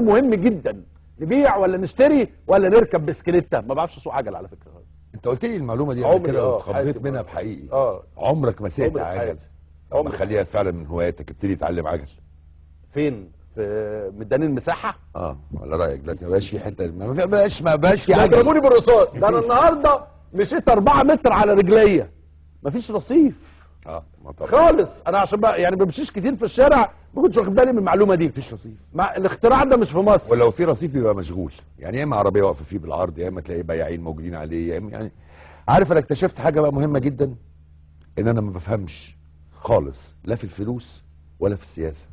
مهم جدا، نبيع ولا نشتري ولا نركب بسكليته؟ ما بعرفش اسوق عجل على فكره. انت قلت لي المعلومه دي قبل كده واتخضيت منها بحقيقي. عمرك ما سقت عجل؟ طب خليها فعلا من هواياتك، ابتدي اتعلم عجل. فين؟ في ميدان المساحه؟ ولا رايك دلوقتي ما بقاش في حته، ما بقاش في عجل. ضربوني بالرصاص ده. انا النهارده مشيت 4 متر على رجليا، مفيش رصيف خالص. انا عشان بقى يعني ما بمشيش كتير في الشارع، ما كنتش واخد بالي من المعلومه دي. مفيش رصيف. الاختراع ده مش في مصر. ولو في رصيف بيبقى مشغول، يعني يا اما عربيه واقفه فيه بالعرض، يا اما تلاقي بياعين موجودين عليه، يا اما يعني عارف. انا اكتشفت حاجه بقى مهمه جدا، ان انا ما بفهمش خالص لا في الفلوس ولا في السياسه.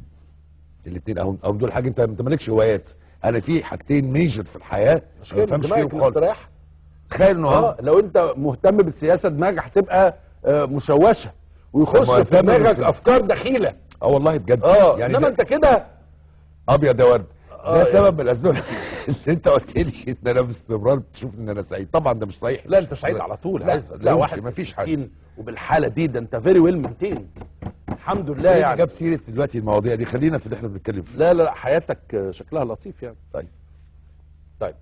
الاثنين او دول حاجه انت مالكش هوايات. انا في حاجتين ميجر في الحياه ما بفهمش فيهم خالص. تخيل انه لو انت مهتم بالسياسه دماغك هتبقى مشوشه ويخش في دماغك افكار دخيله. والله بجد. يعني انما انت كده ابيض يا ورد. ده سبب من الاسباب اللي انت قلت لي ان انا باستمرار بتشوف ان انا سعيد. طبعا ده مش صحيح. لا انت سعيد على طول. لا واحد ما فيش حاجه. وبالحاله دي ده انت فيري ويل مينتيند الحمد لله. يعني جاب سيره دلوقتي المواضيع دي، خلينا في اللي احنا بنتكلم فيه. لا حياتك شكلها لطيف يعني. طيب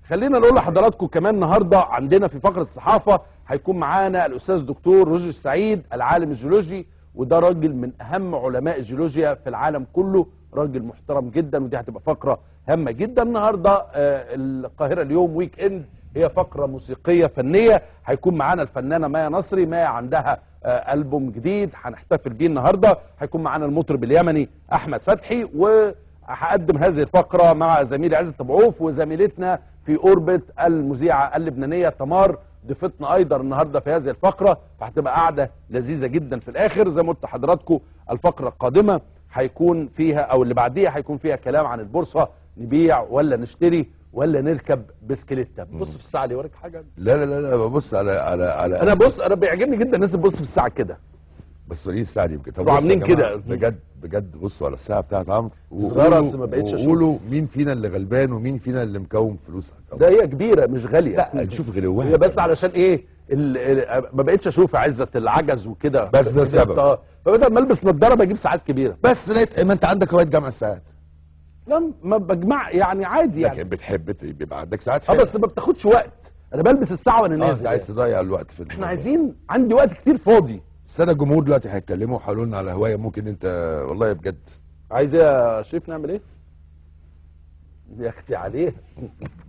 خلينا نقول لحضراتكم كمان النهارده عندنا في فقره الصحافه هيكون معانا الاستاذ دكتور روجر سعيد، العالم الجيولوجي، وده راجل من اهم علماء الجيولوجيا في العالم كله، راجل محترم جدا، ودي هتبقى فقره هامه جدا النهارده. القاهره اليوم ويك اند هي فقره موسيقيه فنيه، هيكون معانا الفنانه مايا نصري. مايا عندها ألبوم جديد هنحتفل بيه النهارده، هيكون معانا المطرب اليمني احمد فتحي، وهقدم هذه الفقره مع زميلي عزت ابو عوف وزميلتنا في اوربت المذيعه اللبنانيه تمار، ضيفتنا ايضا النهارده في هذه الفقره، فهتبقى قاعده لذيذه جدا في الاخر. زي ما قلت لحضراتكم الفقره القادمه هيكون فيها او اللي بعديها هيكون فيها كلام عن البورصه، نبيع ولا نشتري ولا نركب بسكليته. بص في الساعه اللي وراك حاجه؟ لا ببص على انا بيعجبني جدا الناس تبص في الساعه كده. بس وليه الساعه دي طب عاملين كده بجد بصوا على الساعه بتاعت عمرو صغيره بس ما بقتش اشوف. قولوا مين فينا اللي غلبان ومين فينا اللي مكون فلوسها. ده هي كبيره مش غاليه. لا نشوف غلوها هي بس علشان ايه ما بقتش اشوف عزت العجز وكده، بس ده سبب. فبدل ما البس نظاره بجيب ساعات كبيره. بس لقيت ما انت عندك هوايه جمع الساعات. لا ما بجمع يعني عادي يعني. لكن بتحب يبقى عندك ساعات بس ما بتاخدش وقت. انا بلبس الساعه وانا نازل. عايز تضيع الوقت في احنا عايزين عندي وقت كتير فاضي. بس انا الجمهور دلوقتي هيتكلموا وهيقولوا لنا على هوايه ممكن انت والله بجد. عايز ايه يا شريف نعمل ايه؟ يا اختي عليه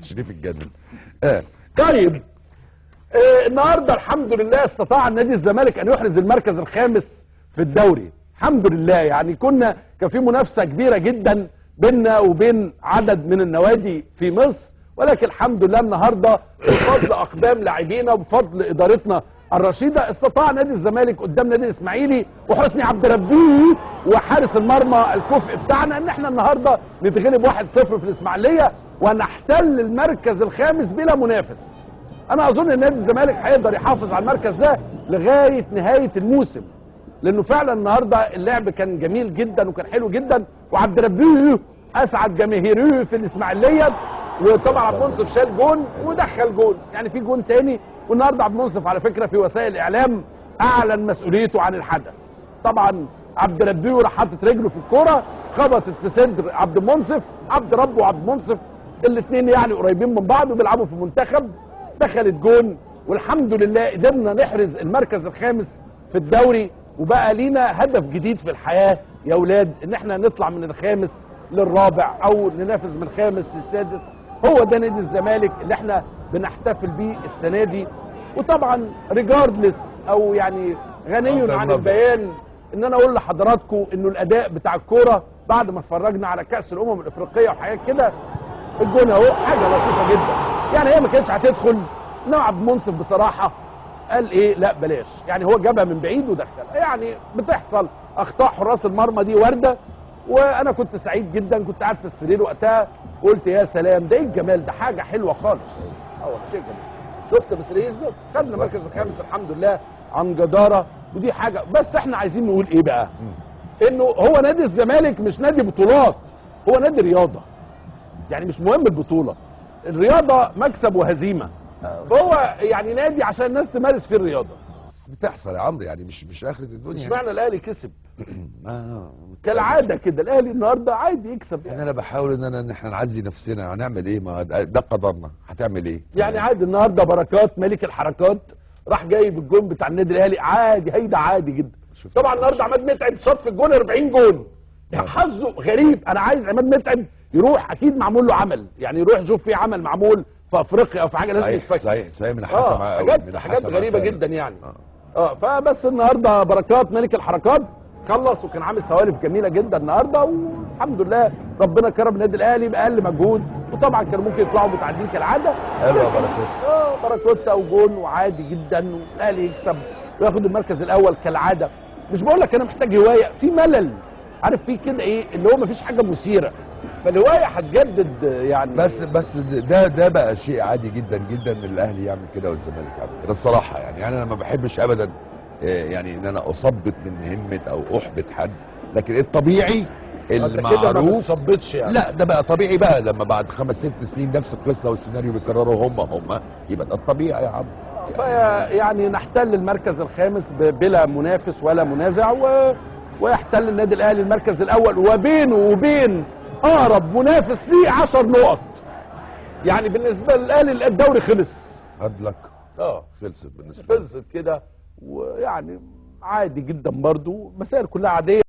شريف الجنن. طيب النهارده الحمد لله استطاع نادي الزمالك ان يحرز المركز الخامس في الدوري. الحمد لله. يعني كان في منافسه كبيره جدا بيننا وبين عدد من النوادي في مصر، ولكن الحمد لله النهارده بفضل اقدام لاعبينا وبفضل ادارتنا الرشيده استطاع نادي الزمالك قدام نادي الاسماعيلي وحسني عبد ربه وحارس المرمى الكفء بتاعنا ان احنا النهارده نتغلب 1-0 في الاسماعيليه ونحتل المركز الخامس بلا منافس. انا اظن ان نادي الزمالك هيقدر يحافظ على المركز ده لغايه نهايه الموسم، لانه فعلا النهارده اللعب كان جميل جدا وكان حلو جدا، وعبد ربه اسعد جماهيره في الاسماعيليه، وطبعا عبد المنصف شال جون ودخل جون، يعني في جون تاني. والنهارده عبد المنصف على فكره في وسائل الاعلام اعلن مسؤوليته عن الحدث. طبعا عبد ربه راح حاطط رجله في الكوره خبطت في صدر عبد المنصف، عبد ربه وعبد المنصف الاثنين يعني قريبين من بعض وبيلعبوا في منتخب، دخلت جون والحمد لله قدرنا نحرز المركز الخامس في الدوري، وبقى لينا هدف جديد في الحياه يا اولاد ان احنا نطلع من الخامس للرابع او ننافس من الخامس للسادس. هو ده نادي الزمالك اللي احنا بنحتفل بيه السنه دي. وطبعا ريجاردلس او يعني غني عن البيان ان انا اقول لحضراتكم انه الاداء بتاع الكوره بعد ما اتفرجنا على كاس الامم الافريقيه وحاجات كده، الجون اهو حاجه لطيفه جدا. يعني هي ما كانتش هتدخل، انما عبد المنصف بصراحه قال ايه لا بلاش، يعني هو جابها من بعيد ودخلها. يعني بتحصل اخطاء حراس المرمى دي وارده، وانا كنت سعيد جدا، كنت قاعد في السرير وقتها قلت يا سلام ده ايه الجمال ده، حاجه حلوه خالص. شيء جميل. شفت مصري ازاي خدنا المركز الخامس الحمد لله عن جداره، ودي حاجه. بس احنا عايزين نقول ايه بقى؟ انه هو نادي الزمالك مش نادي بطولات، هو نادي رياضه. يعني مش مهم البطوله، الرياضه مكسب وهزيمه. فهو يعني نادي عشان الناس تمارس فيه الرياضه. بتحصل يا عمرو، يعني مش اخره الدنيا. مش معنى الاهلي كسب كالعاده كده الاهلي النهارده عادي يكسب يعني انا بحاول ان احنا نعزي نفسنا، هنعمل ايه؟ ما ده قدرنا، هتعمل ايه؟ يعني عادي النهارده بركات ملك الحركات راح جايب الجون بتاع النادي الاهلي عادي، هيدا عادي جدا. طبعا النهارده عماد متعب شاط في الجون 40 جون، يعني حظه غريب. انا عايز عماد متعب يروح، اكيد معمول له عمل، يعني يروح يشوف في عمل معمول في افريقيا او في حاجه لازم يتفك. صحيح من حسن حاجات غريبه جدا يعني. فبس النهارده بركات ملك الحركات خلص، وكان عامل سوالف جميله جدا النهارده، والحمد لله ربنا كرم النادي الاهلي باقل مجهود، وطبعا كانوا ممكن يطلعوا متعادلين كالعاده. حلو يا بركات. بركات او جون وعادي جدا، والاهلي يكسب وياخد المركز الاول كالعاده. مش بقول لك انا محتاج هوايه، في ملل، عارف في كده ايه اللي هو مفيش حاجه مثيره، فالهوايه هتجدد يعني. بس ده بقى شيء عادي جدا جدا ان الاهلي يعمل كده والزمالك يعمل كده الصراحه. يعني انا ما بحبش ابدا يعني ان انا اثبط من همه او احبط حد، لكن الطبيعي المعروف يعني. لا ده بقى طبيعي بقى، لما بعد 5 6 سنين نفس القصه والسيناريو بيكرروا هم يبقى ده الطبيعي يا عم. يعني نحتل المركز الخامس بلا منافس ولا منازع، ويحتل النادي الاهلي المركز الاول، وبينه وبين اقرب منافس ليه 10 نقط. يعني بالنسبه للاهلي الدوري خلص. هارد لك. خلصت بالنسبه خلصت كده، ويعني عادي جدا برضو، مسائل كلها عاديه.